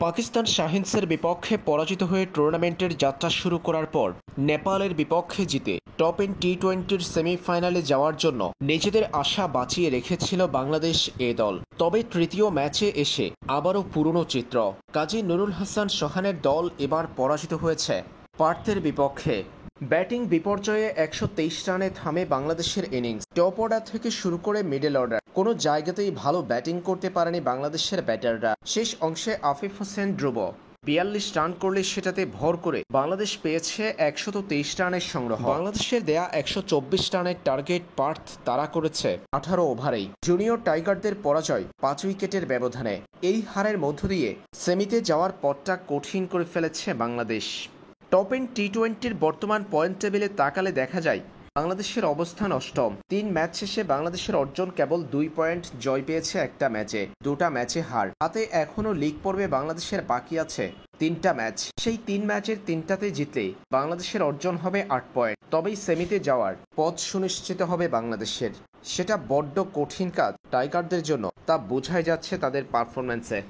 পাকিস্তান শাহিনসের বিপক্ষে পরাজিত হয়ে টুর্নামেন্টের যাত্রা শুরু করার পর নেপালের বিপক্ষে জিতে টপ টি-20 সেমিফাইনালে যাওয়ার জন্য নিজেদের আশা বাঁচিয়ে রেখেছিল বাংলাদেশ এ দল। তবে তৃতীয় ম্যাচে এসে আবারও পুরনো চিত্র। কাজী নুরুল হাসান সোহানের দল এবার পরাজিত হয়েছে পার্থের বিপক্ষে। ব্যাটিং বিপর্যয়ে ১২৩ রানে থামে বাংলাদেশের ইনিংস। টপ অর্ডার থেকে শুরু করে মিডল অর্ডার কোনো জায়গাতেই ভালো ব্যাটিং করতে পারেনি বাংলাদেশের ব্যাটাররা। শেষ অংশে আফিফ হোসেন ধ্রুব ৪২ রান করলে সেটাতে ভর করে বাংলাদেশ পেয়েছে ১২৩ রানের সংগ্রহ। বাংলাদেশের দেয়া ১২৪ রানের টার্গেট পার্থ তাড়া করেছে ১৮ ওভারেই। জুনিয়র টাইগারদের পরাজয় ৫ উইকেটের ব্যবধানে। এই হারের মধ্য দিয়ে সেমিতে যাওয়ার পথটা কঠিন করে ফেলেছে বাংলাদেশ। টপ টি-20 বর্তমান পয়েন্ট টেবিলে তাকালে দেখা যায় বাংলাদেশের অবস্থান অষ্টম। ৩ ম্যাচ শেষে বাংলাদেশের অর্জন কেবল ২ পয়েন্ট, জয় পেয়েছে একটা ম্যাচে, ২টা ম্যাচে হার। হাতে এখনও লিগ পর্বে বাংলাদেশের বাকি আছে ৩টা ম্যাচ। সেই ৩ ম্যাচের ৩টাতে জিতলে বাংলাদেশের অর্জন হবে ৮ পয়েন্ট। তবেই সেমিতে যাওয়ার পথ সুনিশ্চিত হবে বাংলাদেশের। সেটা বড্ড কঠিন কাজ টাইগারদের জন্য, তা বোঝাই যাচ্ছে তাদের পারফরম্যান্সে।